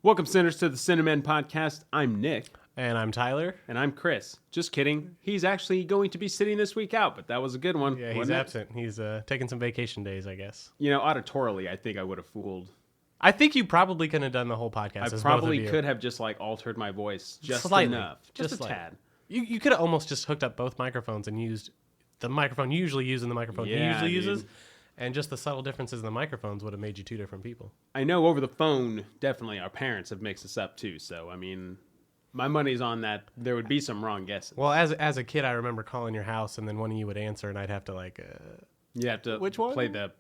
Welcome, sinners, to the Cinamen podcast. I'm Nick. And I'm Tyler. And I'm Chris. Just kidding. He's actually going to be sitting this week out, but that was a good one. Yeah, he's absent. He's taking some vacation days, I guess. You know, auditorily, I think I would have fooled. I think you probably could have done the whole podcast. I probably could have just altered my voice just slightly enough. Just a tad. You could have almost just hooked up both microphones and used the microphone you usually use and the microphone he usually uses. And just the subtle differences in the microphones would have made you two different people. I know over the phone, definitely our parents have mixed us up too. So, I mean, my money's on that. There would be some wrong guesses. Well, as a kid, I remember calling your house and then one of you would answer and I'd have to you have to which one? Play the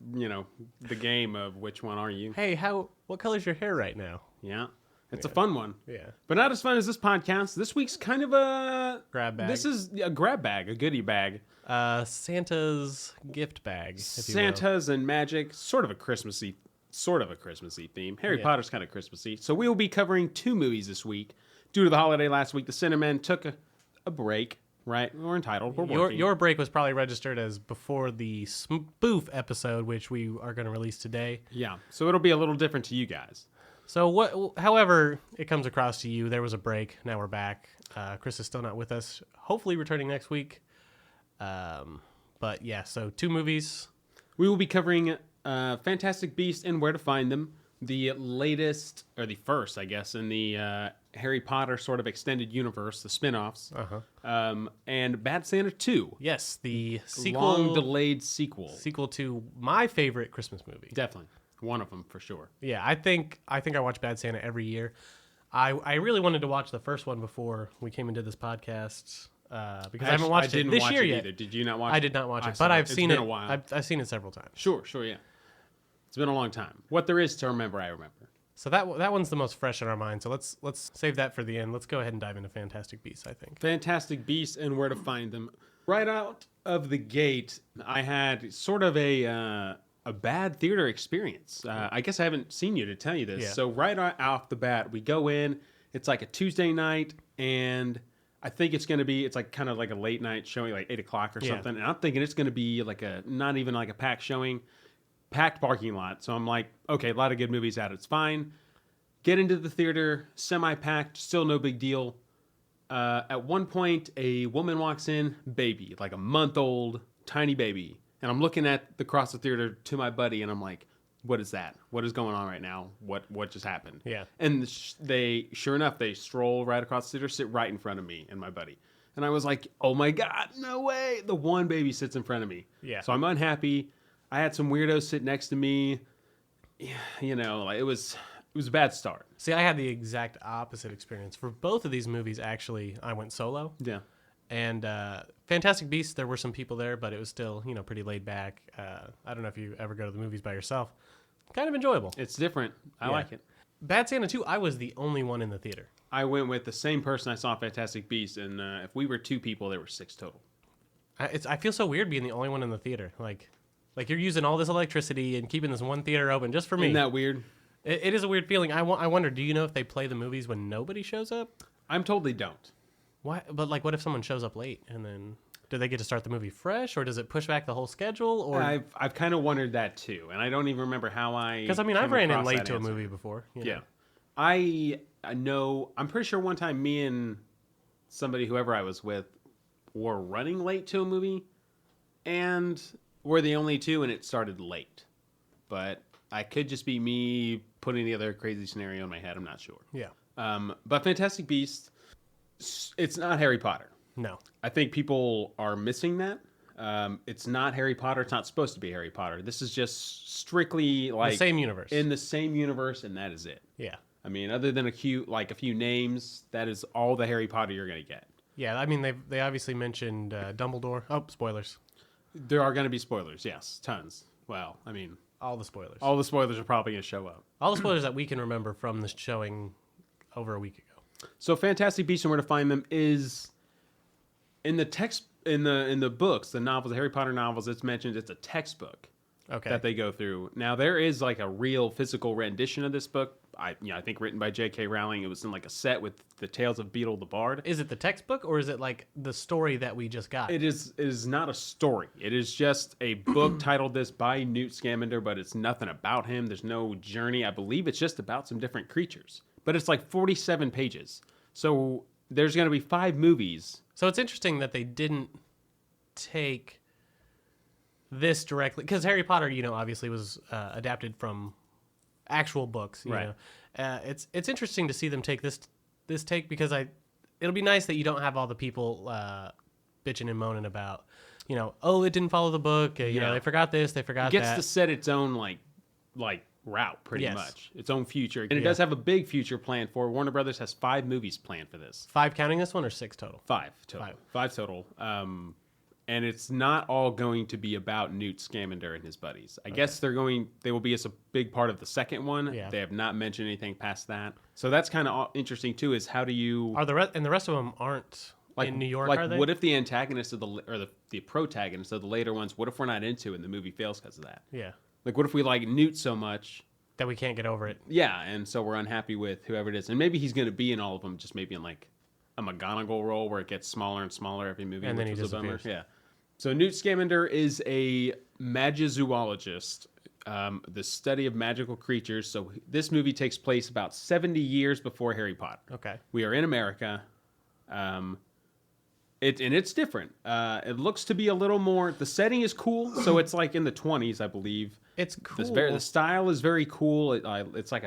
game of which one are you. Hey, what color's your hair right now? Yeah. It's a fun one. Yeah. But not as fun as this podcast. This week's kind of a... Grab bag. This is a grab bag, a goodie bag. Santa's gift bag. Santa's and magic, sort of a Christmassy theme. Harry Potter's kind of Christmassy. So we will be covering two movies this week. Due to the holiday last week, the Cinamen took a break, right? We're entitled. We're working. Your break was probably registered as before the spoof episode, which we are going to release today. Yeah, so it'll be a little different to you guys. So however it comes across to you, there was a break. Now we're back. Chris is still not with us. Hopefully returning next week. But yeah, so two movies. We will be covering Fantastic Beasts and Where to Find Them, the latest, or the first, I guess, in the Harry Potter sort of extended universe, the spin-offs, and Bad Santa 2. Yes, the sequel, long-delayed sequel to my favorite Christmas movie. Definitely. One of them, for sure. Yeah, I think I watch Bad Santa every year. I really wanted to watch the first one before we came and did this podcast because I haven't watched it this year yet. Either. Did you not watch it? I did not watch it, but I've seen it. It's been a while. I've seen it several times. Sure, yeah. It's been a long time. What there is to remember, I remember. So that one's the most fresh in our mind. So let's save that for the end. Let's go ahead and dive into Fantastic Beasts, I think. Fantastic Beasts and Where to Find Them. Right out of the gate, I had sort of a bad theater experience. I guess I haven't seen you to tell you this. Yeah. So right off the bat, we go in. It's like a Tuesday night, and I think it's like kind of like a late night showing, like 8 o'clock or something. And I'm thinking it's going to be not even like a packed showing, packed parking lot. So I'm like, okay, a lot of good movies out. It's fine. Get into the theater, semi-packed, still no big deal. At one point, a woman walks in, baby, like a month-old, tiny baby. And I'm looking across the theater to my buddy, and I'm like, what is that? What is going on right now? What just happened? Yeah. And sure enough, they stroll right across the theater, sit right in front of me and my buddy. And I was like, oh my God, no way. The one baby sits in front of me. Yeah. So I'm unhappy. I had some weirdos sit next to me. You know, it was a bad start. See, I had the exact opposite experience. For both of these movies, actually, I went solo. Yeah. And Fantastic Beasts, there were some people there, but it was still, pretty laid back. I don't know if you ever go to the movies by yourself. Kind of enjoyable. It's different. I like it. Bad Santa 2, I was the only one in the theater. I went with the same person I saw Fantastic Beasts, and if we were 2 people, there were 6 total. I feel so weird being the only one in the theater. Like you're using all this electricity and keeping this one theater open just for me. Isn't that weird? It is a weird feeling. I wonder, do you know if they play the movies when nobody shows up? I'm told they don't. Why? But what if someone shows up late and then do they get to start the movie fresh, or does it push back the whole schedule? Or I've kind of wondered that too, and I don't even remember how because I've ran in late to a movie before. Yeah, I know. I'm pretty sure one time me and whoever I was with, were running late to a movie, and we're the only 2, and it started late. But I could just be me putting together a crazy scenario in my head. I'm not sure. Yeah. But Fantastic Beasts. It's not Harry Potter. No. I think people are missing that. It's not Harry Potter. It's not supposed to be Harry Potter. This is just strictly like... the same universe. In the same universe, and that is it. Yeah. I mean, other than a few names, that is all the Harry Potter you're going to get. Yeah, I mean, they obviously mentioned Dumbledore. Oh, spoilers. There are going to be spoilers, yes. Tons. Well, I mean... all the spoilers. All the spoilers are probably going to show up. All the spoilers that we can remember from this showing over a week ago. So Fantastic Beasts and Where to Find Them is in the text in the books, the novels, the Harry Potter novels. It's mentioned it's a textbook that they go through. Now there is like a real physical rendition of this book. I think written by J.K. Rowling. It was in like a set with the Tales of Beedle the Bard. Is it the textbook or is it like the story that we just got? It is not a story. It is just a book titled this by Newt Scamander, but it's nothing about him. There's no journey. I believe it's just about some different creatures. but it's like 47 pages. So there's going to be 5 movies. So it's interesting that they didn't take this directly, because Harry Potter, obviously was adapted from actual books. You know, it's interesting to see them take this take, because it'll be nice that you don't have all the people bitching and moaning about, it didn't follow the book. They forgot this, they forgot that. It gets to set its own like route pretty much, its own future, and it does have a big future plan for. Warner Brothers has 5 movies planned for this. 5 counting this one, or 6 total? 5 total. 5 total. And it's not all going to be about Newt Scamander and his buddies. I guess they will be as a big part of the second one. Yeah. They have not mentioned anything past that. So that's kind of interesting too, is how do you... And the rest of them aren't in New York, are they? What if the antagonist of the protagonist of the later ones, what if we're not into it and the movie fails because of that? Yeah. Like, what if we like Newt so much... that we can't get over it? Yeah, and so we're unhappy with whoever it is. And maybe he's going to be in all of them, just maybe in like a McGonagall role where it gets smaller and smaller every movie. And then he disappears. Yeah. So Newt Scamander is a magizoologist, the study of magical creatures. So this movie takes place about 70 years before Harry Potter. Okay. We are in America. It's different. It looks to be a little more... The setting is cool, so it's like in the 20s, I believe. It's cool. The style is very cool. It's like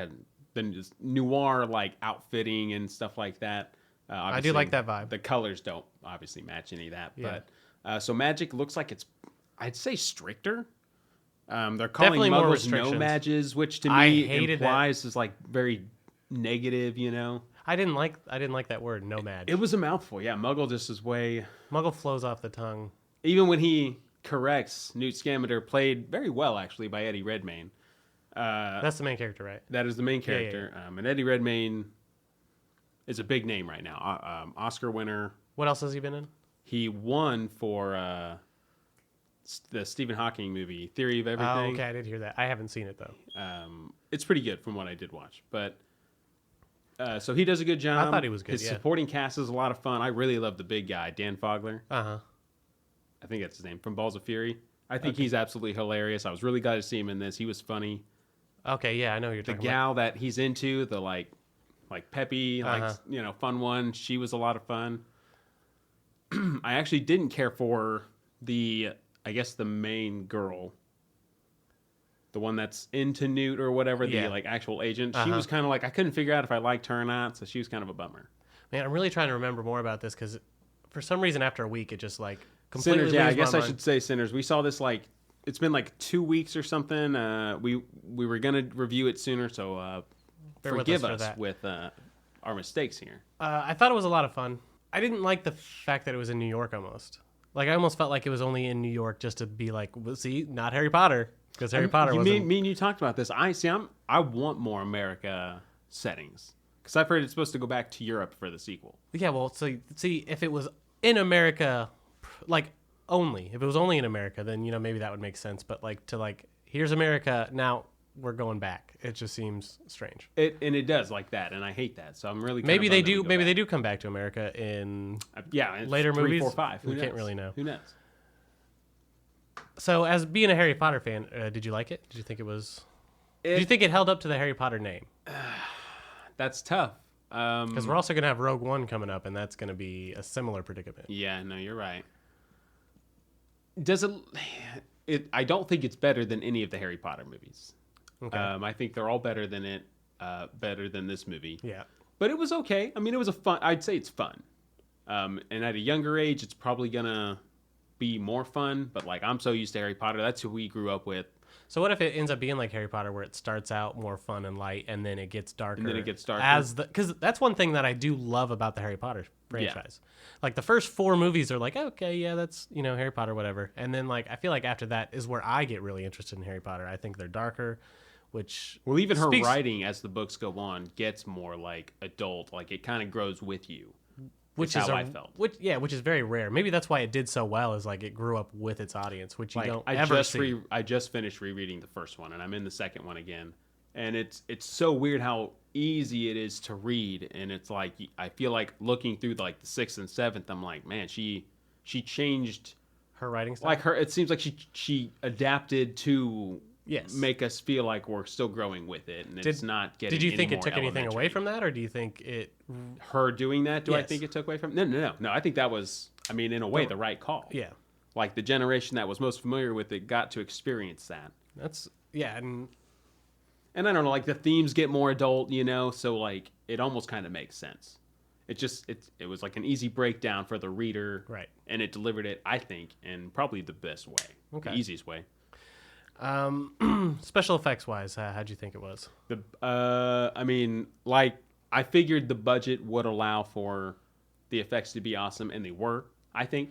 the noir like outfitting and stuff like that. I do like that vibe. The colors don't obviously match any of that, but... so magic looks like it's, I'd say, stricter. They're calling Definitely muggles no-mages, which to me implies is like very negative, I didn't like that word, no-mage. It was a mouthful, yeah. Muggle just is way... Muggle flows off the tongue. Even when he corrects, Newt Scamander, played very well, actually, by Eddie Redmayne. That's the main character, right? That is the main character. Yeah. And Eddie Redmayne is a big name right now. Oscar winner. What else has he been in? He won for the Stephen Hawking movie, Theory of Everything. Oh, okay, I did hear that. I haven't seen it, though. It's pretty good from what I did watch. But so he does a good job. I thought he was good, His supporting cast is a lot of fun. I really love the big guy, Dan Fogler. Uh-huh. I think that's his name, from Balls of Fury. I think he's absolutely hilarious. I was really glad to see him in this. He was funny. Okay, yeah, I know who you're talking about. The gal that he's into, the like peppy, fun one, she was a lot of fun. I actually didn't care for the main girl, the one that's into Newt or whatever, the actual agent. She was kind of like, I couldn't figure out if I liked her or not, so she was kind of a bummer. Man, I'm really trying to remember more about this, because for some reason after a week it just like completely Sinners. Yeah, I guess I mind. should say Sinners. We saw this it's been 2 weeks or something. We were gonna review it sooner, so forgive us with our mistakes here. I thought it was a lot of fun. I didn't like the fact that it was in New York almost. Like, I almost felt like it was only in New York just to be like, well, see, not Harry Potter. Because Harry Potter wasn't... Me and you talked about this. I want more America settings. Because I've heard it's supposed to go back to Europe for the sequel. Yeah, well, so, see, if it was in America, only. If it was only in America, then, maybe that would make sense. But, here's America, now we're going back. It just seems strange. It does like that, and I hate that. So I'm really maybe they do. Maybe they do come back to America in later 3, movies. 4, 5. We can't really know. Who knows? So, as being a Harry Potter fan, did you like it? Did you think it was? Did you think it held up to the Harry Potter name? That's tough. Because we're also going to have Rogue One coming up, and that's going to be a similar predicament. Yeah, no, you're right. Does it? I don't think it's better than any of the Harry Potter movies. Okay. I think they're all better than it. Better than this movie. Yeah. But it was okay. I mean, it was I'd say it's fun. And at a younger age, it's probably gonna be more fun. But I'm so used to Harry Potter. That's who we grew up with. So what if it ends up being like Harry Potter, where it starts out more fun and light, and then it gets darker? And then it gets darker. Because that's one thing that I do love about the Harry Potter franchise. Yeah. The first 4 movies are okay, yeah, that's Harry Potter, whatever. And then I feel like after that is where I get really interested in Harry Potter. I think they're darker. Even her writing as the books go on gets more adult. It kind of grows with you. Which is how I felt. Which is very rare. Maybe that's why it did so well. Is it grew up with its audience, which you don't ever see. I just finished rereading the first one, and I'm in the second one again. And it's so weird how easy it is to read. And it's I feel like looking through the 6th and 7th, I'm like, man, she changed her writing style. It seems like she adapted to make us feel like we're still growing with it, and it's not getting. Did you think any it took anything away from that, or do you think it? Her doing that? Do I think it took away from? No. I think that was, I mean, in a way, the right call. Yeah. Like the generation that was most familiar with it got to experience that. And I don't know, like the themes get more adult, so like it almost kind of makes sense. It was like an easy breakdown for the reader, right? And it delivered it, I think, in probably the best way, the easiest way. Special effects wise, how'd you think it was? I mean, like I figured the budget would allow for the effects to be awesome, and they were. I think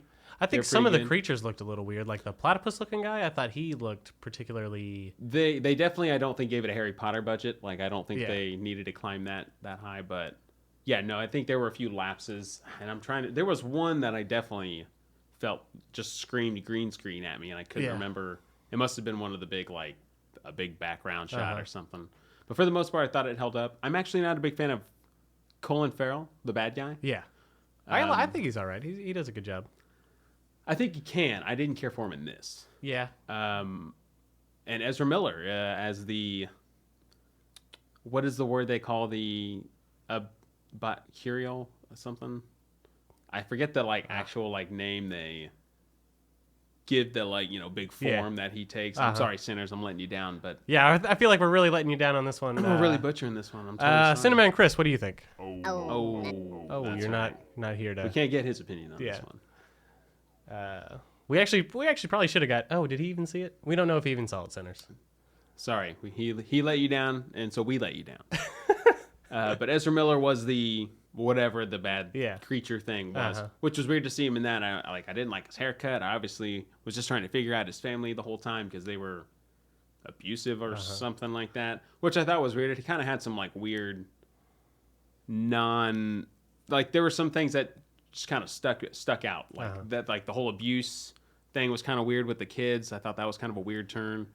some of the creatures looked a little weird, like the platypus-looking guy. I thought he looked particularly. They definitely, I don't think, gave it a Harry Potter budget. Like I don't think they needed to climb that high, but yeah, no, I think there were a few lapses, and there was one that I definitely felt just screamed green screen at me, and I couldn't remember. It must have been one of the big, like a big background shot or something. But for the most part, I thought it held up. I'm actually not a big fan of Colin Farrell, the bad guy. Yeah, I think he's all right. He does a good job. I think he can. I didn't care for him in this. Yeah. And Ezra Miller as the, what is the word they call the, curial something? I forget the like actual like name they give the like big form that he takes. I'm sorry, sinners, I'm letting you down, but yeah, I feel like we're really letting you down on this one. We're really butchering this one. I'm totally sorry. Cinamen Chris, what do you think? You're not here to. We can't get his opinion on this one. We actually probably should have got. Oh, did he even see it? We don't know if he even saw it, Sinners. Sorry, he let you down, and so we let you down. But Ezra Miller was the whatever the bad creature thing was, which was weird to see him in that. I didn't like his haircut. I obviously was just trying to figure out his family the whole time because they were abusive or something like that, which I thought was weird. He kind of had some like weird there were some things that just kind of stuck out, like that, like the whole abuse thing was kind of weird with the kids. I thought that was kind of a weird turn.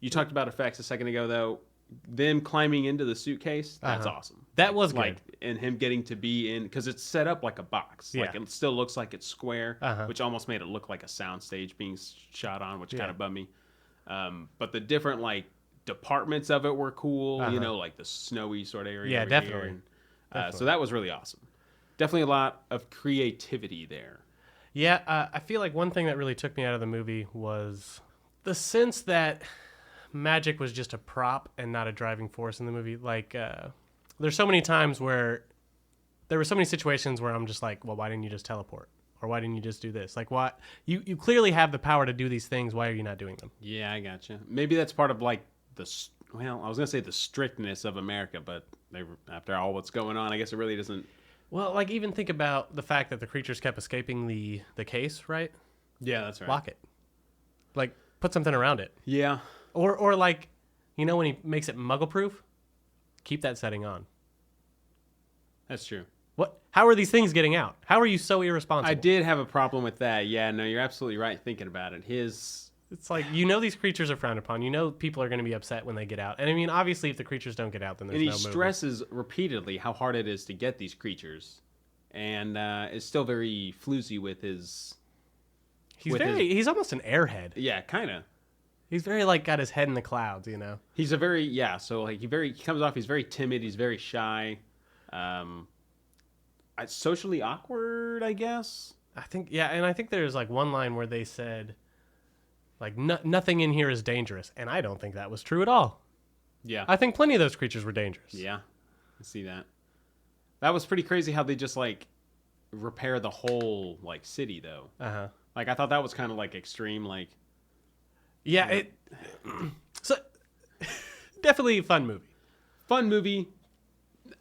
You talked about effects a second ago, though. Them climbing into the suitcase, that's awesome. That was good. Like, and him getting to be in, because it's set up like a box. Yeah. Like it still looks like it's square, which almost made it look like a soundstage being shot on, which kind of bummed me. But the different like departments of it were cool. Like the snowy sort of area. Yeah, over definitely. Here. And, so that was really awesome. Definitely a lot of creativity there. Yeah, I feel like one thing that really took me out of the movie was the sense that magic was just a prop and not a driving force in the movie. Like, there's so many times where there were so many situations where I'm just like, well, why didn't you just teleport? Or why didn't you just do this? Like, why you clearly have the power to do these things. Why are you not doing them? Yeah, I gotcha. Maybe that's part of like I was gonna say the strictness of America, but after all what's going on, I guess it really doesn't. Well, like even think about the fact that the creatures kept escaping the case, right? Yeah, that's right. Lock it. Like, put something around it. Yeah. Or like, when he makes it muggle-proof, keep that setting on. That's true. What? How are these things getting out? How are you so irresponsible? I did have a problem with that. Yeah, no, you're absolutely right thinking about it. It's like, these creatures are frowned upon. People are going to be upset when they get out. And I mean, obviously, if the creatures don't get out, then there's no movement. And he stresses repeatedly how hard it is to get these creatures. And is still very floozy with his... He's almost an airhead. Yeah, kind of. He's very, like, got his head in the clouds, He's a very, so, like, he comes off, he's very timid, he's very shy. Socially awkward, I guess. I think there's, like, one line where they said... Like, nothing in here is dangerous. And I don't think that was true at all. Yeah. I think plenty of those creatures were dangerous. Yeah, I see that. That was pretty crazy how they just, like, repair the whole, like, city, though. Like, I thought that was kind of, like, extreme, like... Yeah, So, definitely a fun movie. Fun movie.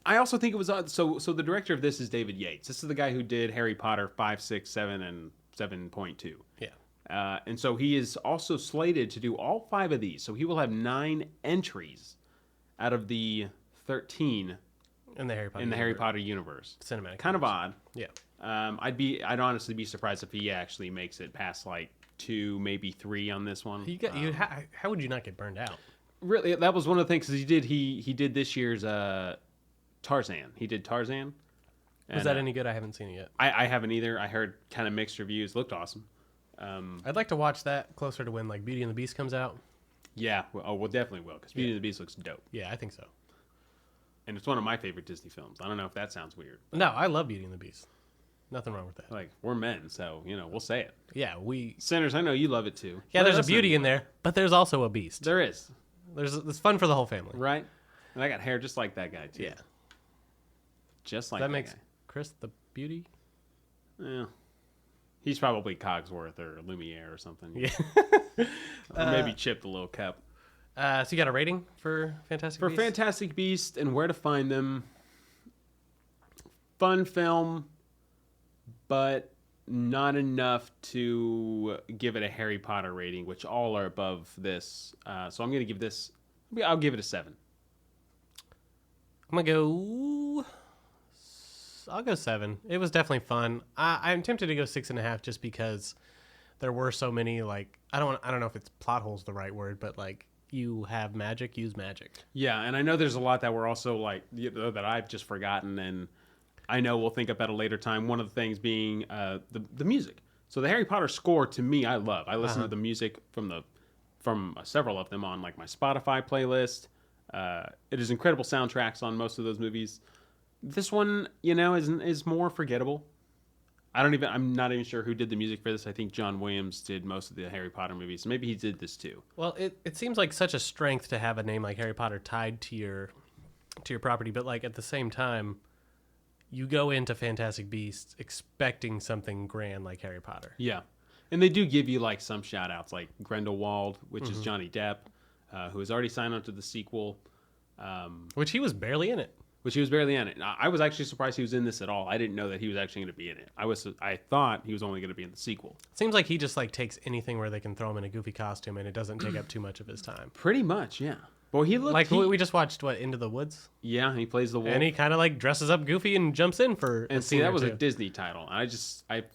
I also think it was... So the director of this is David Yates. This is the guy who did Harry Potter 5, 6, 7, and 7.2. Yeah. And so he is also slated to do all 5 of these. So he will have 9 entries out of the 13 in the Harry Potter universe. Cinematic. Kind of odd. Yeah. I'd honestly be surprised if he actually makes it past like 2, maybe 3 on this one. How would you not get burned out? Really, that was one of the things he did this year's Tarzan. He did Tarzan. Was that any good? I haven't seen it yet. I haven't either. I heard kind of mixed reviews. Looked awesome. I'd like to watch that closer to when like Beauty and the Beast comes out. Yeah. We'll definitely will, because Beauty and the Beast looks dope. Yeah, I think so. And it's one of my favorite Disney films. I don't know if that sounds weird. No, I love Beauty and the Beast. Nothing wrong with that. Like, we're men, so, we'll say it. Yeah, Sinners, I know you love it too. Yeah, there's a beauty in there, but there's also a beast. There is. It's fun for the whole family. Right? And I got hair just like that guy, too. Yeah. Just like that that makes guy. Chris the beauty? Yeah. He's probably Cogsworth or Lumiere or something. Yeah. Or maybe Chip the Little Cup. So you got a rating for Fantastic Beasts? For Fantastic Beasts and Where to Find Them, fun film, but not enough to give it a Harry Potter rating, which all are above this. So I'm going to give this, I'll give it a 7. I'm going to I'll go 7. It was definitely fun. I'm tempted to go 6.5 just because there were so many, like, I don't know if it's plot holes the right word, but like, you have magic, use magic. Yeah, and I know there's a lot that were also like that I've just forgotten, and I know we'll think up at a later time. One of the things being the music. So the Harry Potter score, to me, I love. I listen to the music from several of them on like my Spotify playlist. It is incredible soundtracks on most of those movies. This one, is more forgettable. I'm not even sure who did the music for this. I think John Williams did most of the Harry Potter movies. Maybe he did this too. Well, it seems like such a strength to have a name like Harry Potter tied to your property, but like at the same time, you go into Fantastic Beasts expecting something grand like Harry Potter. Yeah. And they do give you like some shout outs, like Grindelwald, which is Johnny Depp, who has already signed on to the sequel. Which he was barely in it. Which he was barely in it. I was actually surprised he was in this at all. I didn't know that he was actually going to be in it. I thought he was only going to be in the sequel. Seems like he just like takes anything where they can throw him in a goofy costume and it doesn't take up too much of his time. Pretty much, yeah. Well, he looked like we just watched Into the Woods. Yeah, he plays the wolf, and he kind of like dresses up goofy and jumps in for. And see, that was a Disney title. I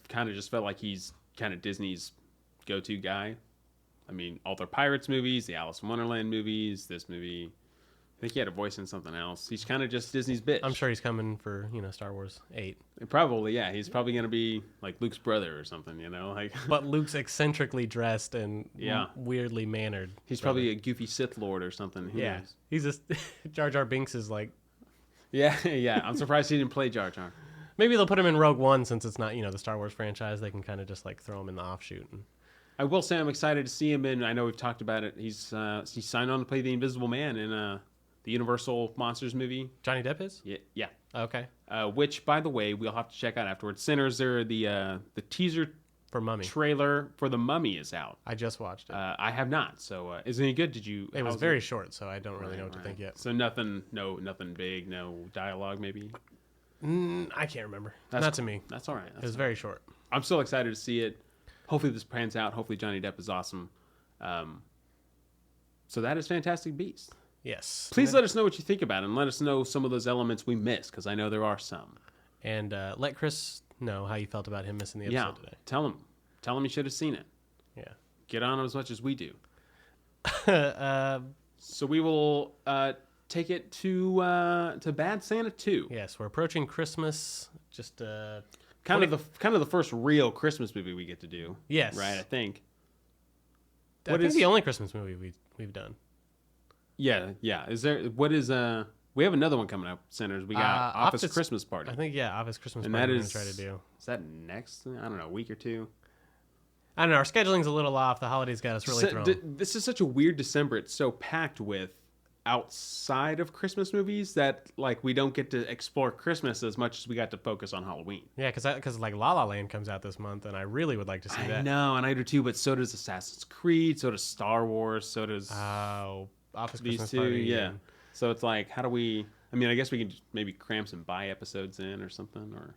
kind of just felt like he's kind of Disney's go-to guy. I mean, all their Pirates movies, the Alice in Wonderland movies, this movie. I think he had a voice in something else. He's kind of just Disney's bitch. I'm sure he's coming for, Star Wars 8. Probably, yeah. He's probably going to be like Luke's brother or something, like. But Luke's eccentrically dressed and weirdly mannered. He's probably a goofy Sith Lord or something. Who knows? He's just Jar Jar Binks is like. Yeah. I'm surprised he didn't play Jar Jar. Maybe they'll put him in Rogue One since it's not, the Star Wars franchise. They can kind of just like throw him in the offshoot. I will say I'm excited to see him in. I know we've talked about it. He's signed on to play the Invisible Man in the Universal Monsters movie. Johnny Depp is? Yeah. Okay. Which, by the way, we'll have to check out afterwards. Sinners, the teaser for Mummy trailer for The Mummy is out. I just watched it. I have not. So, is it any good? Did you? It was very short, so I don't really know what to think yet. So nothing big, no dialogue, maybe. I can't remember. Not to me. That's all right. It was very short. I'm still excited to see it. Hopefully this pans out. Hopefully Johnny Depp is awesome. So that is Fantastic Beasts. Yes. Please let us know what you think about it, and let us know some of those elements we missed, because I know there are some. And let Chris know how you felt about him missing the episode today. Tell him he should have seen it. Yeah. Get on him as much as we do. So we will take it to Bad Santa 2. Yes, we're approaching Christmas. Just kind of the first real Christmas movie we get to do. Yes. Right, I think. I think the only Christmas movie we've done. Yeah. Is there? What is? We have another one coming up. Sinners. We got Office Christmas Party. I think Office Christmas and Party. That we're gonna try to do. Is that next? I don't know, a week or two. I don't know. Our scheduling's a little off. The holidays got us really thrown. This is such a weird December. It's so packed with outside of Christmas movies that like we don't get to explore Christmas as much as we got to focus on Halloween. Yeah, because like La La Land comes out this month, and I really would like to see that. I know, and I do too. But so does Assassin's Creed. So does Star Wars. So does Office these Christmas two. Party. Yeah. So it's like, how do we? I mean, I guess we can just maybe cram some buy episodes in or something, or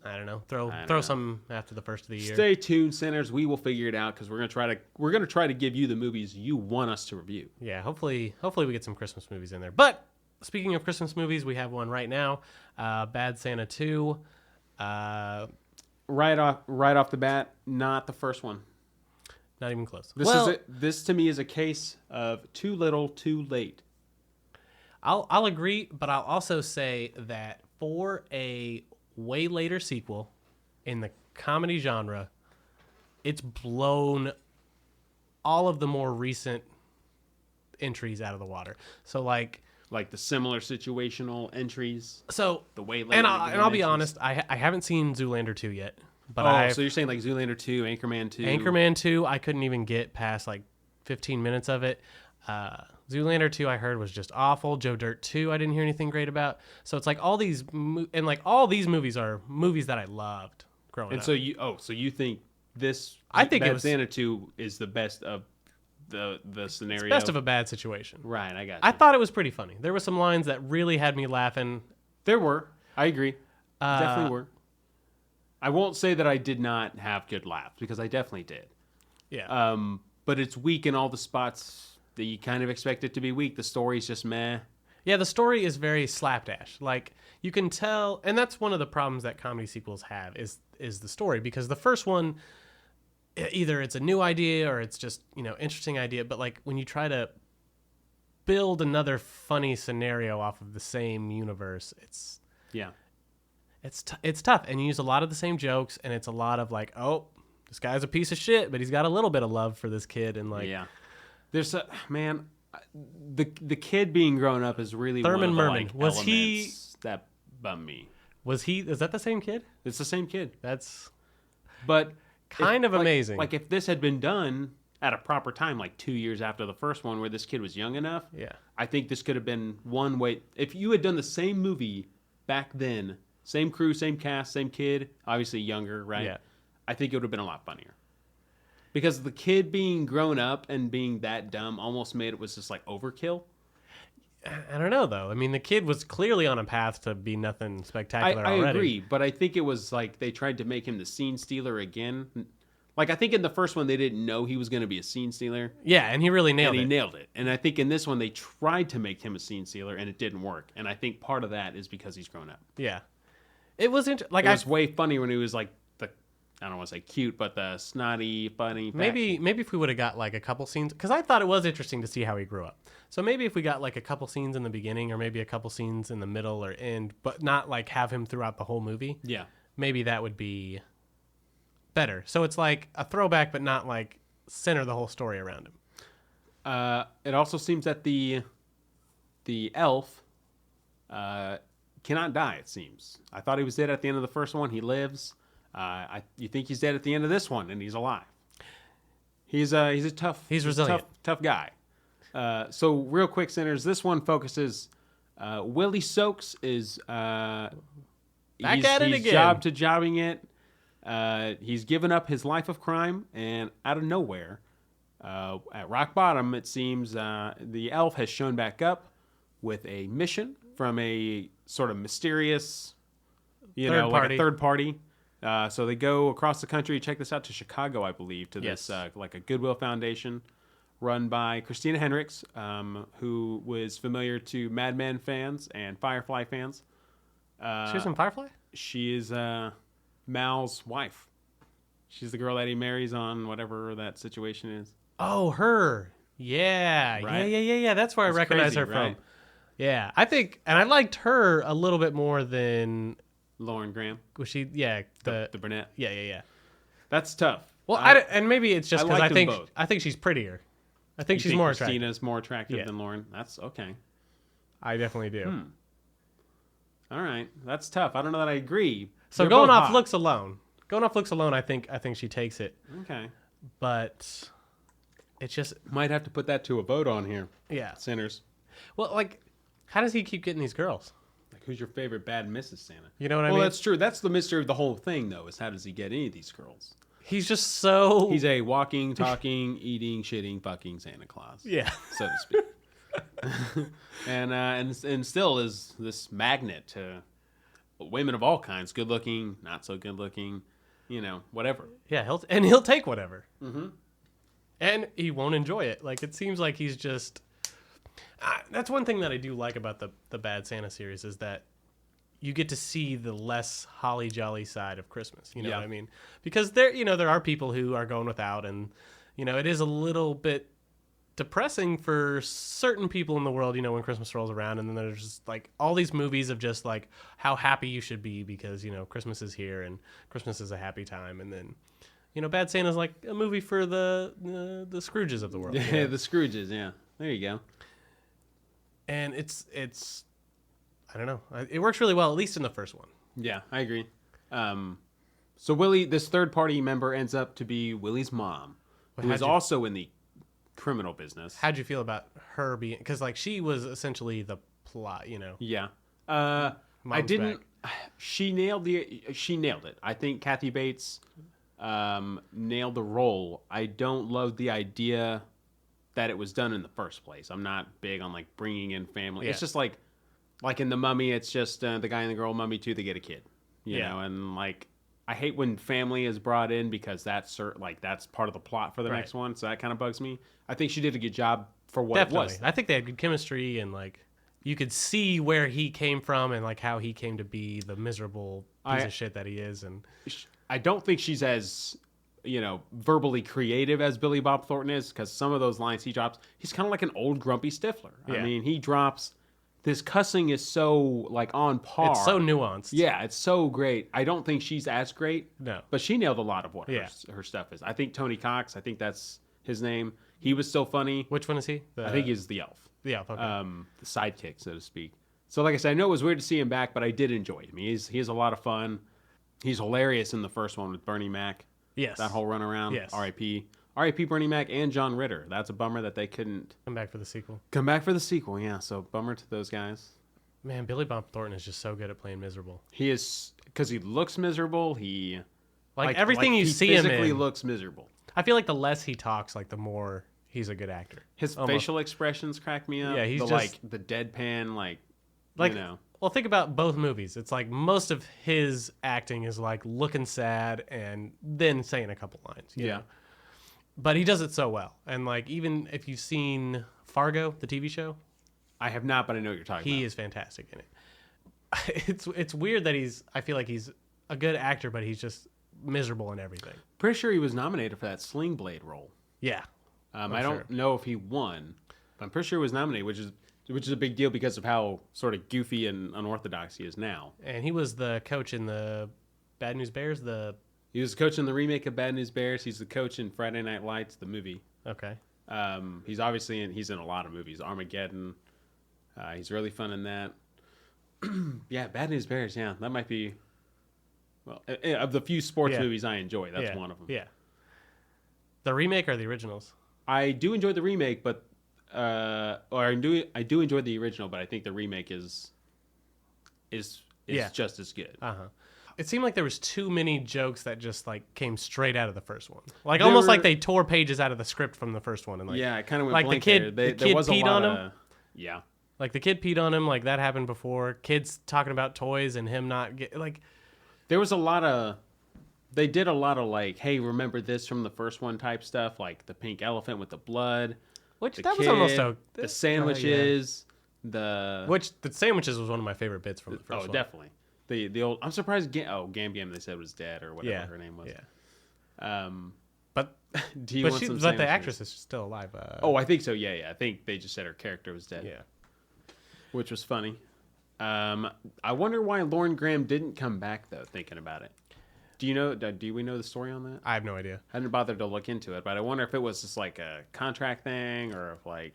I don't know. Throw some after the first of the year. Stay tuned, Sinners. We will figure it out because we're gonna try to give you the movies you want us to review. Yeah, hopefully we get some Christmas movies in there. But speaking of Christmas movies, we have one right now. Bad Santa 2. Right off the bat, not the first one. Not even close. This to me is a case of too little, too late. I'll agree, but I'll also say that for a way later sequel in the comedy genre, it's blown all of the more recent entries out of the water. So like the similar situational entries. So the way and I'll be honest, I haven't seen Zoolander 2 yet. But so you're saying like Zoolander 2, Anchorman 2? Anchorman 2, I couldn't even get past like 15 minutes of it. Zoolander 2 I heard was just awful. Joe Dirt 2 I didn't hear anything great about. So it's like all these all these movies are movies that I loved growing up. And so you think this I think Bad Santa 2 is the best of the scenario. It's best of a bad situation. Right, I got you. I thought it was pretty funny. There were some lines that really had me laughing. There were. I agree. Definitely were. I won't say that I did not have good laughs because I definitely did. Yeah. But it's weak in all the spots that you kind of expect it to be weak. The story's just meh. Yeah, the story is very slapdash. Like you can tell, and that's one of the problems that comedy sequels have is the story, because the first one, either it's a new idea or it's just, interesting idea, but like when you try to build another funny scenario off of the same universe, it's tough, and you use a lot of the same jokes, and it's a lot of like, oh, this guy's a piece of shit, but he's got a little bit of love for this kid, and like, there's the kid being grown up is really Thurman one of the, Merman. Like, was he that bummed me? Is that the same kid? It's the same kid. But kind of amazing. Like if this had been done at a proper time, like 2 years after the first one, where this kid was young enough, I think this could have been one way. If you had done the same movie back then. Same crew, same cast, same kid, obviously younger, right? Yeah. I think it would have been a lot funnier. Because the kid being grown up and being that dumb almost made it was just like overkill. I don't know, though. I mean, the kid was clearly on a path to be nothing spectacular already. I agree, but I think it was like they tried to make him the scene stealer again. Like, I think in the first one, they didn't know he was going to be a scene stealer. Yeah, and he really nailed it. And he nailed it. And I think in this one, they tried to make him a scene stealer, and it didn't work. And I think part of that is because he's grown up. Yeah. It was it was way funny when he was like I don't want to say cute, but the snotty, funny. Maybe if we would have got like a couple scenes, because I thought it was interesting to see how he grew up. So maybe if we got like a couple scenes in the beginning, or maybe a couple scenes in the middle or end, but not like have him throughout the whole movie. Yeah, maybe that would be better. So it's like a throwback, but not like center the whole story around him. It also seems that the elf cannot die, it seems. I thought he was dead at the end of the first one. He lives. You think he's dead at the end of this one, and he's alive. He's resilient. Tough guy. So real quick, Sinners, this one focuses, Willie Soaks is, back at it again. Jobbing it. He's given up his life of crime, and out of nowhere, at rock bottom, it seems, the elf has shown back up with a mission from a sort of mysterious, like a third party. So they go across the country. Check this out, to Chicago, I believe, to this like a Goodwill Foundation run by Christina Hendricks, who was familiar to Mad Men fans and Firefly fans. She was in Firefly? She is Mal's wife. She's the girl that he marries on whatever that situation is. Oh, her. Yeah. Right? Yeah. That's where I recognize her from. Right? Yeah. I think, and I liked her a little bit more than Lauren Graham. Was she? Yeah. The brunette. Yeah. That's tough. Well, and maybe it's just because I think she's prettier. I think she's more attractive. Christina's more attractive than Lauren. That's okay. I definitely do. All right. That's tough. I don't know that I agree. So They're going both off hot. looks alone, I think she takes it. Okay. But it's just might have to put that to a vote on here. Yeah. Sinners. Well, like, how does he keep getting these girls? Like, who's your favorite bad Mrs. Santa? You know what I mean? Well, that's true. That's the mystery of the whole thing, though, is how does he get any of these girls? He's just so... He's a walking, talking, eating, shitting, fucking Santa Claus. Yeah. So to speak. and still is this magnet to women of all kinds, good looking, not so good looking, whatever. Yeah, he'll take whatever. Mm-hmm. And he won't enjoy it. Like, it seems like he's just... that's one thing that I do like about the Bad Santa series, is that you get to see the less holly jolly side of Christmas. You know what I mean? Because there are people who are going without, and it is a little bit depressing for certain people in the world, when Christmas rolls around, and then there's just like all these movies of just like how happy you should be because Christmas is here and Christmas is a happy time, and then Bad Santa's like a movie for the Scrooges of the world. Yeah, the Scrooges, yeah. There you go. And it's I don't know. It works really well, at least in the first one. Yeah, I agree. So Willie, this third party member, ends up to be Willie's mom, who is also in the criminal business. How'd you feel about her being? Because like she was essentially the plot, you know. Yeah. I didn't. Back. She nailed it. I think Kathy Bates nailed the role. I don't love the idea that it was done in the first place. I'm not big on like bringing in family. Yeah. It's just like in The Mummy, it's just the guy and the girl. Mummy 2, they get a kid. You know, and like I hate when family is brought in because that's part of the plot for the next one. So that kind of bugs me. I think she did a good job for what it was. I think they had good chemistry, and like you could see where he came from and like how he came to be the miserable piece of shit that he is. And I don't think she's as, verbally creative as Billy Bob Thornton is, because some of those lines he drops, he's kind of like an old grumpy Stifler. Yeah. I mean, he drops. This cussing is so, like, on par. It's so nuanced. Yeah, it's so great. I don't think she's as great. No. But she nailed a lot of what her stuff is. I think Tony Cox, I think that's his name. He was so funny. Which one is he? I think he's the elf. The elf, okay. The sidekick, so to speak. So, like I said, I know it was weird to see him back, but I did enjoy him. He has a lot of fun. He's hilarious in the first one with Bernie Mac. Yes. That whole runaround. Yes. R.I.P. R.I.P. Bernie Mac and John Ritter. That's a bummer that they couldn't come back for the sequel. Yeah. So, bummer to those guys. Man, Billy Bob Thornton is just so good at playing miserable. He is, because he looks miserable. He everything you see him in, physically looks miserable. I feel like the less he talks, like the more he's a good actor. His facial expressions crack me up. Yeah, he's the deadpan, Well, think about both movies. It's like most of his acting is like looking sad and then saying a couple lines. You know? But he does it so well. And like even if you've seen Fargo, the TV show. I have not, but I know what you're talking about. He is fantastic in it. It's weird that I feel like he's a good actor, but he's just miserable in everything. Pretty sure he was nominated for that Sling Blade role. Yeah. I don't know if he won, but I'm pretty sure he was nominated, which is a big deal because of how sort of goofy and unorthodox he is now. And he was the coach in the Bad News Bears. He was the coach in the remake of Bad News Bears. He's the coach in Friday Night Lights, the movie. Okay. He's in a lot of movies. Armageddon. He's really fun in that. Yeah, Bad News Bears. Yeah, that might be. Well, of the few sports movies I enjoy, that's one of them. Yeah. The remake or the originals? I do enjoy the remake, but I do enjoy the original, but I think the remake is just as good. It seemed like there was too many jokes that just like came straight out of the first one, like almost like they tore pages out of the script from the first one, and like it kind of went like blank the kid peed on him. Yeah. Like the kid peed on him, like that happened before. Kids talking about toys and him not like. There was they did a lot of like, hey, remember this from the first one type stuff, like the pink elephant with the blood. Which that was almost the sandwiches, which the sandwiches was one of my favorite bits from the first one. Oh, definitely. The old. I'm surprised. Gam Gam they said was dead or whatever her name was. Yeah. But do you want some sandwiches? But the actress is still alive. I think so. Yeah. I think they just said her character was dead. Yeah. Which was funny. I wonder why Lauren Graham didn't come back though. Thinking about it, do we know the story on that? I have no idea. I didn't bother to look into it, but I wonder if it was just like a contract thing, or if like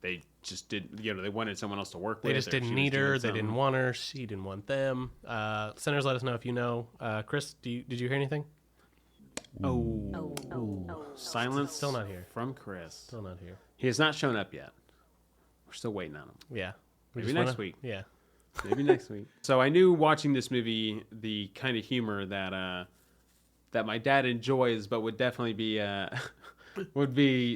they just did. They wanted someone else to work with. They just didn't need her. They didn't want her. She didn't want them. Senders, let us know if you know. Chris, did you hear anything? Oh. Silence. Still not here. From Chris. Still not here. He has not shown up yet. We're still waiting on him. Yeah. Maybe next week. Yeah. Maybe next week. So I knew watching this movie the kind of humor that my dad enjoys, but would definitely be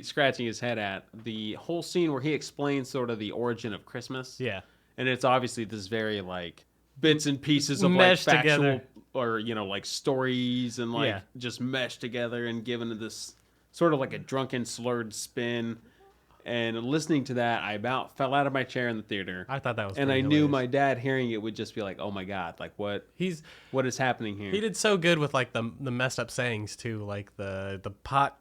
scratching his head at. The whole scene where he explains sort of the origin of Christmas. Yeah. And it's obviously this very like bits and pieces of meshed like factual together. Or like stories and like just meshed together and given this sort of like a drunken slurred spin. And listening to that, I about fell out of my chair in the theater. I thought that was and I hilarious. knew my dad hearing it would just be like, "Oh my god, like what is happening here?" He did so good with like the messed up sayings too, like the pot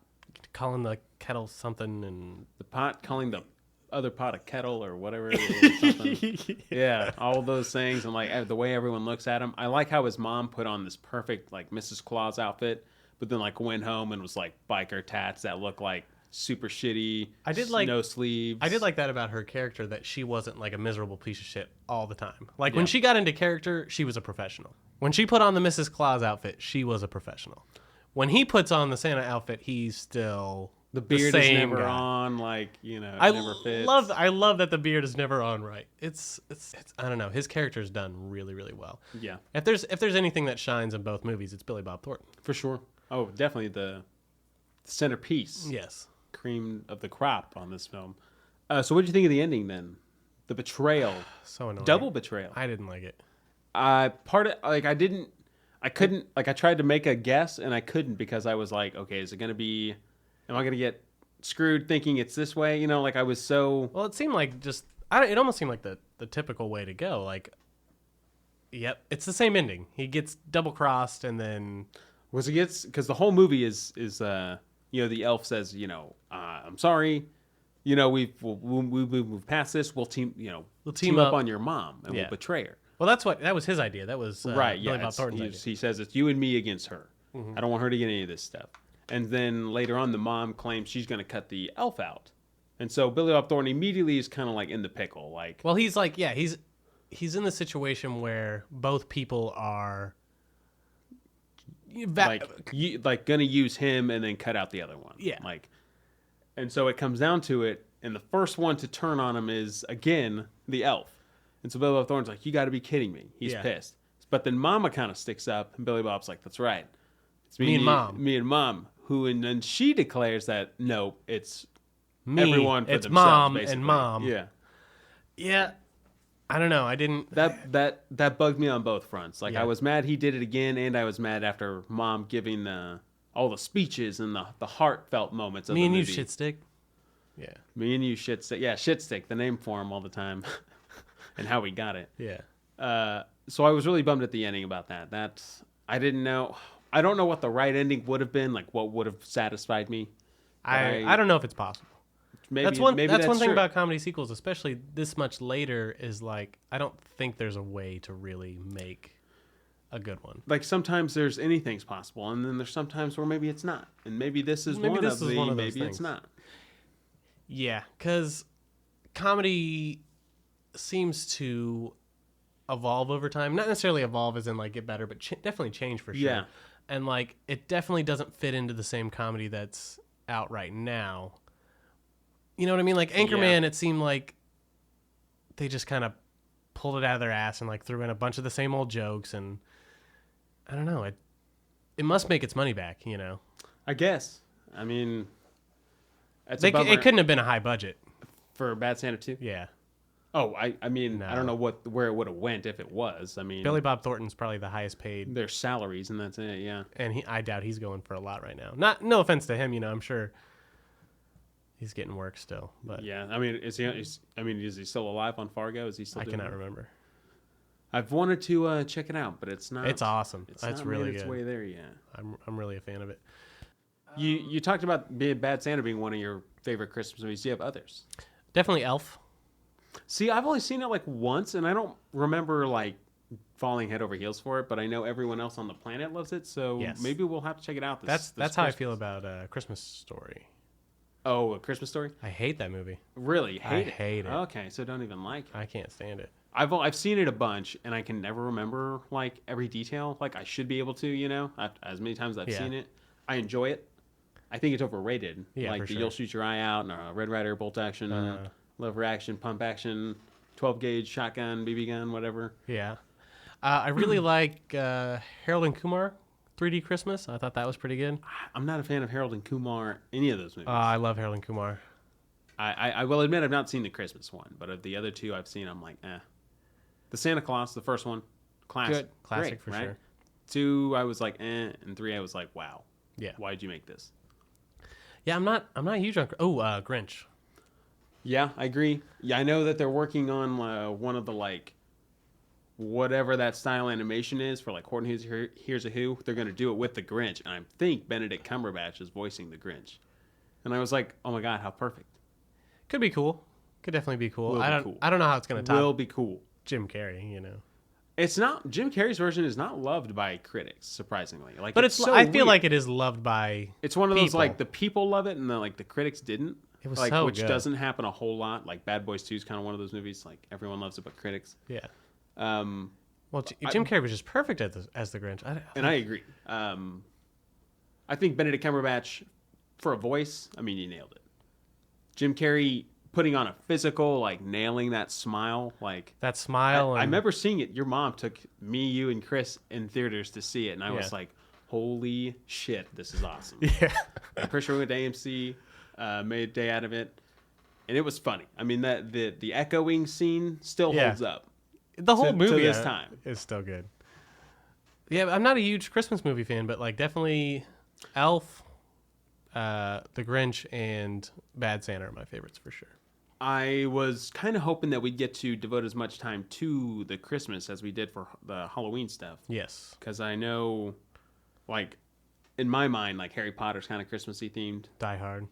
calling the kettle something, and the pot calling the other pot a kettle or whatever it is. Yeah, all those sayings, and like the way everyone looks at him. I like how his mom put on this perfect like Mrs. Claus outfit, but then like went home and was like biker tats that look like super shitty. I did like no sleeves. I did like that about her character, that she wasn't like a miserable piece of shit all the time. Like when she got into character, she was a professional. When she put on the Mrs. Claus outfit, she was a professional. When he puts on the Santa outfit, he's still the beard the is same never guy. on. Like it I never fits. love that the beard is never on right. It's I don't know. His character's done really, really well. Yeah. If there's anything that shines in both movies, it's Billy Bob Thornton. For sure. Oh, definitely the centerpiece. Yes. Cream of the crop on this film. So what did you think of the ending then? The betrayal. So annoying. Double betrayal. I didn't like it. I couldn't, like, I tried to make a guess and I couldn't, because I was like, okay, is it going to be, am I going to get screwed thinking it's this way? You know, like I was so. Well, it seemed like it almost seemed like the typical way to go. Like, yep, it's the same ending. He gets double crossed and then. Because the whole movie is the elf says, I'm sorry, we've moved past this. We'll team up on your mom and we'll betray her. Well, that was his idea. That was right. Billy Yeah, Bob Thornton's idea. He says it's you and me against her. Mm-hmm. I don't want her to get any of this stuff. And then later on, the mom claims she's going to cut the elf out, and so Billy Bob Thornton immediately is kind of like in the pickle. Like, well, he's like, yeah, he's in the situation where both people are like gonna use him and then cut out the other one. Yeah. Like, and so it comes down to it, and the first one to turn on him is again the elf. And so Billy Bob Thornton's like, you got to be kidding me. He's pissed. But then Mama kind of sticks up, and Billy Bob's like, that's right. It's me and Mom. Me and Mom. And then she declares that, no, it's me. Everyone for it's themselves, Mom basically. and Mom. Yeah. Yeah. I don't know. I didn't. That bugged me on both fronts. Like, Yeah. I was mad he did it again, and I was mad after Mom giving all the speeches and the heartfelt moments of me the and movie. you, shit stick. Yeah. Me and you, shit stick. Yeah, shit stick, the name for him all the time. And how we got it. Yeah. So I was really bummed at the ending about that. I didn't know. I don't know what the right ending would have been. Like, what would have satisfied me. I don't know if it's possible. Maybe that's one thing true. about comedy sequels, especially this much later, is like I don't think there's a way to really make a good one. Like, sometimes there's anything's possible, and then there's sometimes where maybe it's not, and maybe this is one of those maybe things. It's not. Yeah, because comedy seems to evolve over time. Not necessarily evolve as in like get better, but definitely change for sure. Yeah. And like it definitely doesn't fit into the same comedy that's out right now. You know what I mean? Like Anchorman, It seemed like they just kind of pulled it out of their ass and like threw in a bunch of the same old jokes, and I don't know. It must make its money back, you know. I guess. I mean, it couldn't have been a high budget for Bad Santa 2. Yeah. Oh, I mean, No. I don't know where it would have went if it was. I mean, Billy Bob Thornton's probably the highest paid. Their salaries, and that's it. Yeah. And I doubt he's going for a lot right now. No offense to him, you know. I'm sure he's getting work still. But yeah, I mean, is he still alive on Fargo? Is he still? I doing cannot it? remember. I've wanted to check it out, but it's not. It's awesome. It's That's not really made its good. way there yet. I'm really a fan of it. You talked about Bad Santa being one of your favorite Christmas movies. Do you have others? Definitely Elf. See, I've only seen it like once, and I don't remember like falling head over heels for it. But I know everyone else on the planet loves it, so Yes. maybe we'll have to check it out. That's this how I Christmas. feel about Christmas Story. Oh, A Christmas Story. I hate that movie. Really? I hate it. Okay, so don't even like it. I can't stand it. I've seen it a bunch, and I can never remember like every detail. Like I should be able to, as many times as I've seen it. I enjoy it. I think it's overrated. Yeah, like for the sure. You'll Shoot Your Eye Out, and Red Ryder bolt action, lever action, pump action, 12 gauge shotgun, BB gun, whatever. Yeah. I really like Harold and Kumar, 3D Christmas. I thought that was pretty good. I'm not a fan of Harold and Kumar, any of those movies. I love Harold and Kumar. I will admit I've not seen the Christmas one, but of the other two I've seen, I'm like, eh. The Santa Claus, the first one, classic. Good. Classic Great, for right? sure. 2, I was like, eh, and 3, I was like, wow. Yeah. Why'd you make this? Yeah, I'm not huge on. Grinch. Yeah, I agree. Yeah, I know that they're working on one of the like whatever that style animation is for like Horton Hears a Who. They're going to do it with the Grinch, and I think Benedict Cumberbatch is voicing the Grinch. And I was like, oh my god, how perfect! Could be cool. Could definitely be cool. Will I be don't. cool. I don't know how it's going to top Will be cool. Jim Carrey. You know. It's not. Jim Carrey's version is not loved by critics, surprisingly. Like, But it's so I feel weird. like it is loved by. It's one of those people. like the people love it and the critics didn't. It was like so which good. doesn't happen a whole lot. Like Bad Boys 2 is kind of one of those movies like everyone loves it but critics. Yeah. Um, Well, Jim Carrey was just perfect as the Grinch. I agree. I think Benedict Cumberbatch for a voice, I mean, you nailed it. Jim Carrey putting on a physical, like nailing that smile, like that smile. I remember seeing it. Your mom took me, you, and Chris in theaters to see it, and I was like, "Holy shit, this is awesome!" Yeah, I'm pretty sure we went to AMC, made a day out of it, and it was funny. I mean, that the echoing scene still holds up. The whole movie to this time is still good. Yeah, I'm not a huge Christmas movie fan, but like definitely Elf, The Grinch, and Bad Santa are my favorites for sure. I was kind of hoping that we'd get to devote as much time to the Christmas as we did for the Halloween stuff. Yes. Because I know, like, in my mind, like, Harry Potter's kind of Christmassy themed. Die Hard.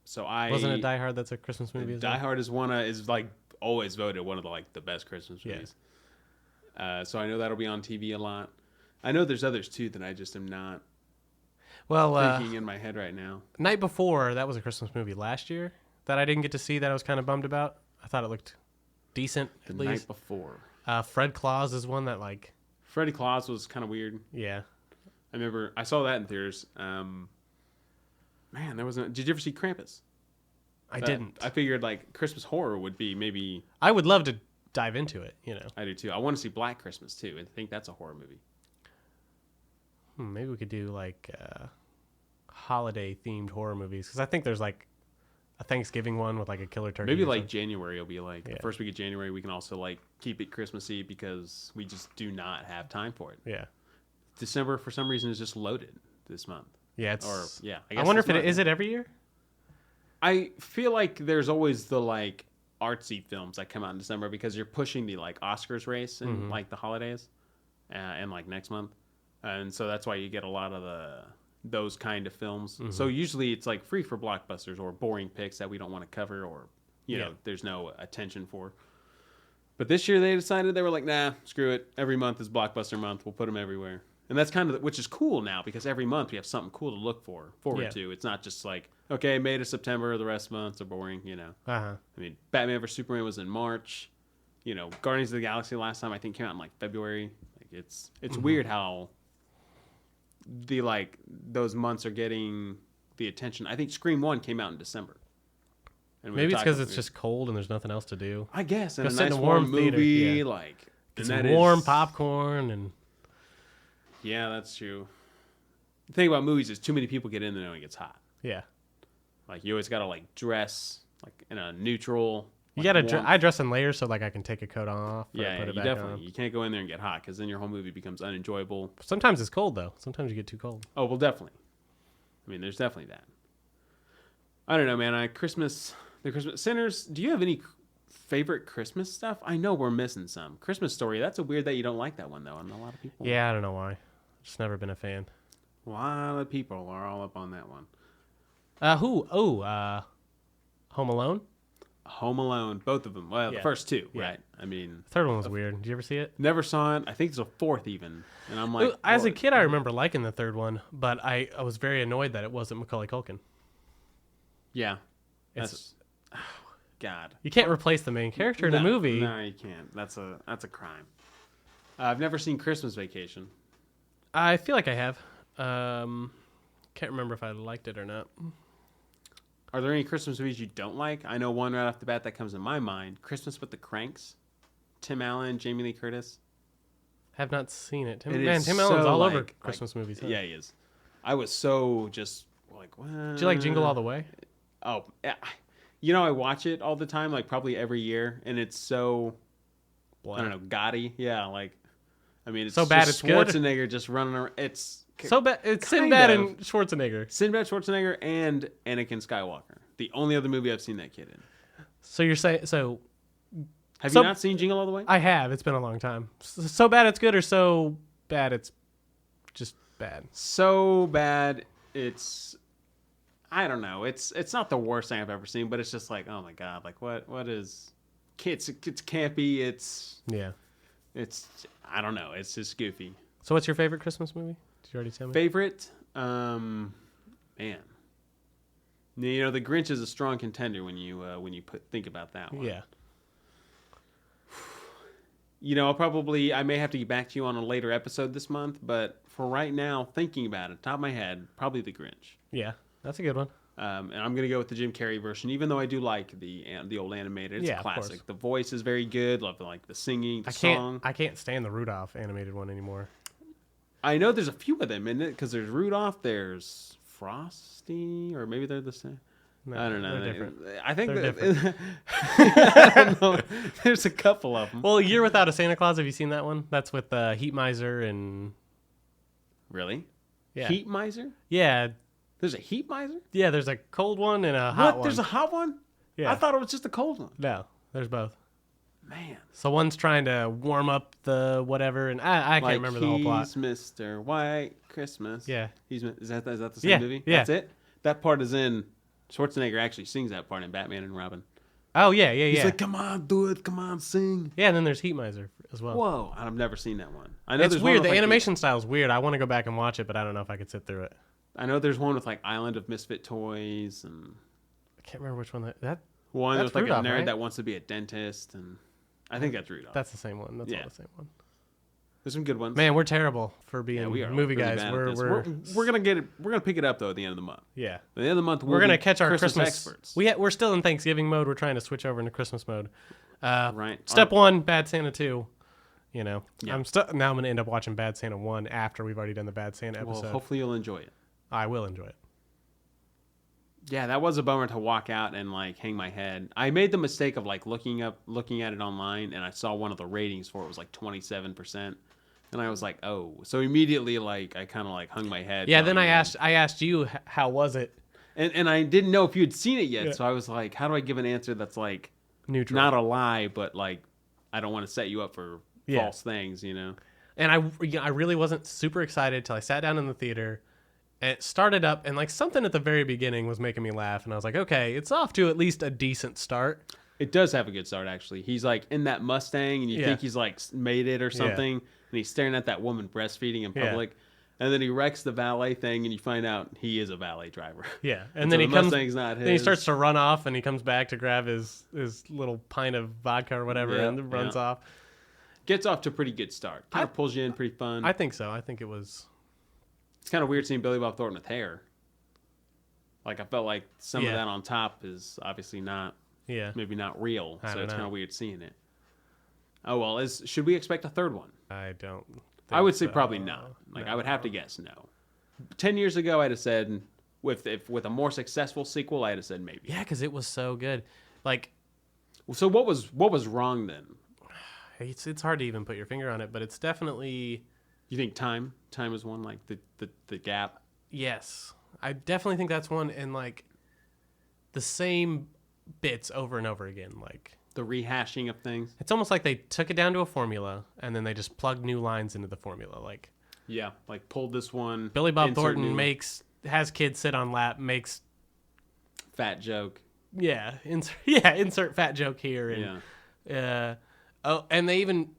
So I... Wasn't it Die Hard that's a Christmas movie? Die Hard is like, always voted one of the best Christmas movies. So I know that'll be on TV a lot. I know there's others, too, that I just am not thinking in my head right now. Night Before, that was a Christmas movie last year that I didn't get to see that I was kind of bummed about. I thought it looked decent, at least. Night Before. Fred Claus is one that, like... Freddy Claus was kind of weird. Yeah. I remember... I saw that in theaters. Man, there wasn't... Did you ever see Krampus? I didn't. I figured, like, Christmas horror would be maybe... I would love to dive into it, you know. I do, too. I want to see Black Christmas, too. I think that's a horror movie. Maybe we could do, like, holiday-themed horror movies. Because I think there's, like, a Thanksgiving one with like a killer turkey. Maybe like January will be like the first week of January. We can also like keep it Christmassy because we just do not have time for it. Yeah. December for some reason is just loaded this month. Yeah. I wonder if is it every year? I feel like there's always the like artsy films that come out in December because you're pushing the like Oscars race in like the holidays and like next month. And so that's why you get a lot of those kind of films. So usually it's like free for blockbusters or boring picks that we don't want to cover or, you know, there's no attention for. But this year they decided they were like, nah, screw it. Every month is blockbuster month. We'll put them everywhere. And that's kind of, which is cool now because every month we have something cool to look forward to. It's not just like, okay, May to September, the rest of the months are boring, you know. I mean, Batman vs. Superman was in March. You know, Guardians of the Galaxy last time I think came out in like February. Like it's weird how the like those months are getting the attention. I think Scream 1 came out in December. And maybe it's because it's just cold and there's nothing else to do. I guess. And go a nice warm movie, like get some warm popcorn and yeah, that's true. The thing about movies is too many people get in there when it gets hot. Yeah. Like you always gotta like dress like in a neutral. You gotta. I dress in layers so like I can take a coat off. Yeah, put it back definitely. On. You can't go in there and get hot because then your whole movie becomes unenjoyable. Sometimes it's cold though. Sometimes you get too cold. Oh well, definitely. I mean, there's definitely that. I don't know, man. The Christmas Sinners. Do you have any favorite Christmas stuff? I know we're missing some. Christmas Story. That's a weird that you don't like that one though. And a lot of people. Yeah, I don't know why. Just never been a fan. A lot of people are all up on that one. Home Alone. Home Alone, both of them. Well, the first two, right? I mean, the third one was weird. Did you ever see it? Never saw it. I think there's a fourth even, and I'm like, as a kid, I remember liking the third one, but I was very annoyed that it wasn't Macaulay Culkin. Yeah, God. You can't replace the main character in a movie. No, you can't. That's a crime. I've never seen Christmas Vacation. I feel like I have. Can't remember if I liked it or not. Are there any Christmas movies you don't like? I know one right off the bat that comes in my mind. Christmas with the Cranks. Tim Allen, Jamie Lee Curtis. Have not seen it. Tim Allen's all over Christmas movies. Huh? Yeah, he is. I was so just like, what? Did you like Jingle All the Way? Oh, yeah. You know, I watch it all the time, like probably every year, and it's so, I don't know, gaudy. Yeah, like, I mean, it's so bad it's Schwarzenegger good. just running around. It's so bad. It's Sinbad and Schwarzenegger. Sinbad, Schwarzenegger, and Anakin Skywalker. The only other movie I've seen that kid in. So you're saying so? Have you not seen Jingle All the Way? I have. It's been a long time. So bad it's good, or so bad it's just bad. So bad it's. I don't know. It's not the worst thing I've ever seen, but it's just like, oh my god, like what is? It's campy. It's I don't know. It's just goofy. So what's your favorite Christmas movie? Did you already tell me? Favorite? Man. You know, The Grinch is a strong contender when you think about that one. Yeah. You know, I may have to get back to you on a later episode this month, but for right now, thinking about it, top of my head, probably The Grinch. Yeah, that's a good one. And I'm going to go with the Jim Carrey version, even though I do like the old animated. It's a classic. The voice is very good. Love the singing, the song. I can't stand the Rudolph animated one anymore. I know there's a few of them in it because there's Rudolph, there's Frosty, or maybe they're the same. No, I don't know. They're different. I think they're different. I don't know. There's a couple of them. Well, A Year Without a Santa Claus. Have you seen that one? That's with Heat Miser and. Really? Yeah. Heat Miser? Yeah. There's a Heat Miser? Yeah, there's a cold one and a hot one. There's a hot one? Yeah. I thought it was just a cold one. No, there's both. Man. So one's trying to warm up the whatever, and I can't remember the whole plot. He's Mr. White Christmas. Yeah. Is that the same movie? Yeah. That's it? That part is in... Schwarzenegger actually sings that part in Batman and Robin. Oh, yeah. He's like, come on, do it. Come on, sing. Yeah, and then there's Heat Miser as well. Whoa. I've never seen that one. I know It's there's weird. One with The animation style is weird. I want to go back and watch it, but I don't know if I could sit through it. I know there's one with like Island of Misfit Toys and... I can't remember which one that one that's with like Rudolph, a nerd right? that wants to be a dentist, and I think that's Rudolph. That's the same one. That's all the same one. There's some good ones. Man, we're terrible for being we are movie really guys. bad at We're this. We're gonna get it. We're gonna pick it up though at the end of the month. Yeah. At the end of the month, We're gonna catch our Christmas experts. We're still in Thanksgiving mode. We're trying to switch over into Christmas mode. Right. Step 1, Bad Santa 2. You know, Yeah. now I'm gonna end up watching Bad Santa 1 after we've already done the Bad Santa episode. Well, hopefully you'll enjoy it. I will enjoy it. Yeah, that was a bummer to walk out and like hang my head. I made the mistake of like looking at it online, and I saw one of the ratings for it was like 27%. And I was like, oh. So immediately, like, I kind of, like, hung my head. Yeah, then I asked you, how was it? And I didn't know if you had seen it yet. Yeah. So I was like, how do I give an answer that's, like, neutral, not a lie, but, like, I don't want to set you up for false things, you know? And I really wasn't super excited till I sat down in the theater. And it started up, and, like, something at the very beginning was making me laugh. And I was like, okay, it's off to at least a decent start. It does have a good start, actually. He's, like, in that Mustang, and you think he's, like, made it or something. Yeah. And he's staring at that woman breastfeeding in public. Yeah. And then he wrecks the valet thing, and you find out he is a valet driver. Yeah. And then so he comes. Mustang's not his. Then he starts to run off, and he comes back to grab his little pint of vodka or whatever, and runs off. Gets off to a pretty good start. Kind of pulls you in, pretty fun. I think so. I think it was. It's kind of weird seeing Billy Bob Thornton with hair. Like, I felt like some of that on top is obviously not. Yeah. Maybe not real. So it's kind of weird seeing it. Oh, well, should we expect a third one? I don't. I would say probably not. Like, no. I would have to guess no. 10 years ago, I'd have said, with a more successful sequel, I'd have said maybe. Yeah, because it was so good. Like, so what was wrong then? It's hard to even put your finger on it, but it's definitely. You think time? Time is one, like the gap. Yes, I definitely think that's one, and like the same bits over and over again, like. The rehashing of things. It's almost like they took it down to a formula and then they just plugged new lines into the formula. Like, yeah, like pulled this one. Billy Bob Thornton has kids sit on lap, makes fat joke. Yeah, insert fat joke here. And, and they even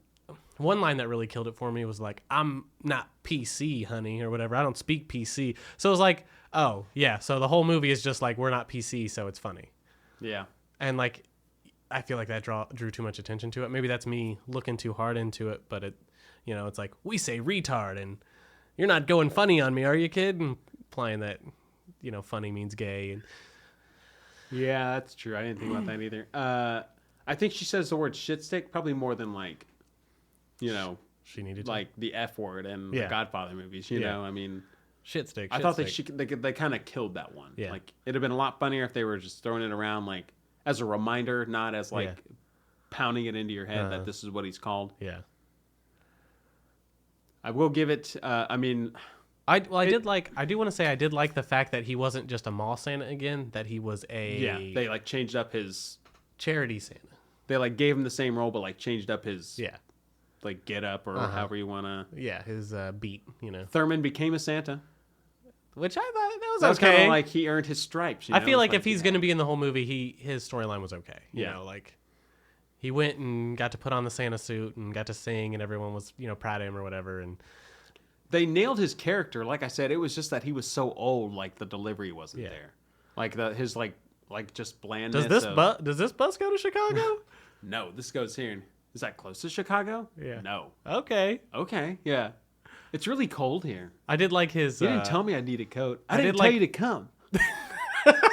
one line that really killed it for me was like, "I'm not PC, honey," or whatever. I don't speak PC. So it was like, oh yeah. So the whole movie is just like we're not PC, so it's funny. Yeah, and like. I feel like that drew too much attention to it. Maybe that's me looking too hard into it, but it's like we say retard and you're not going funny on me, are you, kid? And implying that, funny means gay. And yeah, that's true. I didn't think about that either. I think she says the word shit stick probably more than like, she needed to. Like the F word in the Godfather movies. You know, I mean, shit stick. I thought they kind of killed that one. Yeah. Like it'd have been a lot funnier if they were just throwing it around like. As a reminder, not as like pounding it into your head that this is what he's called. Yeah. I will give it. I do want to say I did like the fact that he wasn't just a mall Santa again. That he was a. Yeah. They like changed up his charity Santa. They like gave him the same role, but like changed up his. Yeah. Like get up or however you want to. Yeah, his beat. Thurman became a Santa. Which I thought that was okay. Kind of like he earned his stripes. I feel like if he's going to be in the whole movie, his storyline was okay. You know, like he went and got to put on the Santa suit and got to sing, and everyone was, proud of him or whatever. And they nailed his character. Like I said, it was just that he was so old, like the delivery wasn't there. Like his just blandness. Does this bus go to Chicago? No, this goes here. Is that close to Chicago? Yeah. No. Okay. Yeah. It's really cold here. I did like his. You didn't tell me I need a coat. I didn't tell you to come.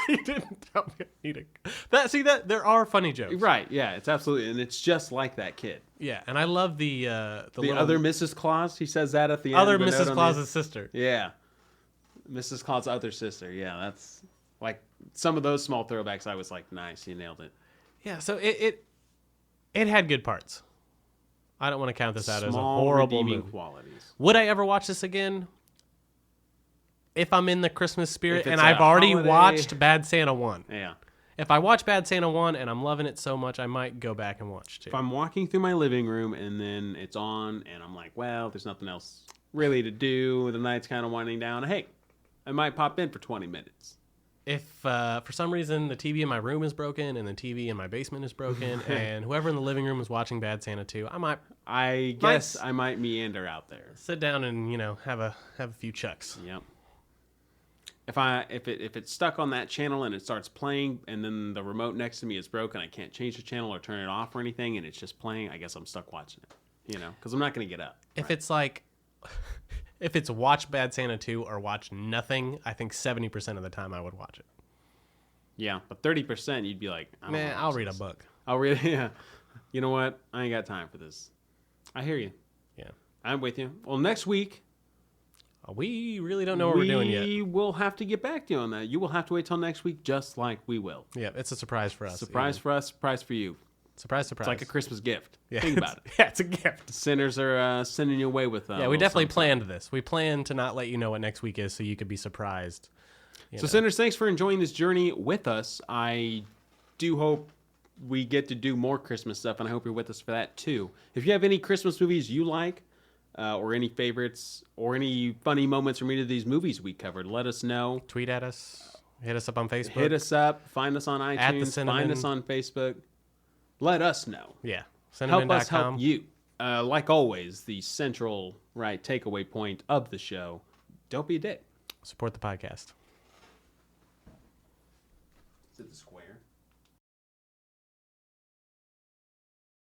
You didn't tell me I need a. There are funny jokes. Right. Yeah. It's absolutely, and it's just like that kid. Yeah, and I love the other Mrs. Claus. He says that at the end. Other Mrs. Claus's sister. Yeah. Mrs. Claus' other sister. Yeah, that's like some of those small throwbacks. I was like, nice, you nailed it. Yeah. So it had good parts. I don't want to count this out as a horrible movie. Qualities. Would I ever watch this again? If I'm in the Christmas spirit, and I've already watched Bad Santa 1. Yeah. If I watch Bad Santa 1 and I'm loving it so much, I might go back and watch 2. If I'm walking through my living room and then it's on and I'm like, well, there's nothing else really to do, the night's kind of winding down, hey, I might pop in for 20 minutes. If for some reason the TV in my room is broken and the TV in my basement is broken and whoever in the living room is watching Bad Santa 2, I might meander out there. Sit down and, have a few chucks. Yep. If it's stuck on that channel and it starts playing and then the remote next to me is broken, I can't change the channel or turn it off or anything, and it's just playing, I guess I'm stuck watching it, because I'm not going to get up. If it's like, if it's watch Bad Santa 2 or watch nothing, I think 70% of the time I would watch it. Yeah, but 30% you'd be like, man, I'll read a book. I'll read, yeah. You know what? I ain't got time for this. I hear you. Yeah. I'm with you. Well, next week, we really don't know what we're doing yet. We will have to get back to you on that. You will have to wait till next week, just like we will. Yeah, it's a surprise for us. Surprise for us, surprise for you. Surprise, surprise. It's like a Christmas gift. Yeah, think about it. Yeah, it's a gift. Sinners are sending you away with yeah, we definitely planned this. We planned to not let you know what next week is so you could be surprised. So, Sinners, thanks for enjoying this journey with us. I do hope we get to do more Christmas stuff, and I hope you're with us for that, too. If you have any Christmas movies you like, or any favorites, or any funny moments from any of these movies we covered, let us know. Tweet at us. Hit us up on Facebook. Hit us up. Find us on iTunes. At the Cinamen. Find us on Facebook. Let us know. Yeah. Help us help you. Like always, the central takeaway point of the show, don't be a dick. Support the podcast. It's at the square.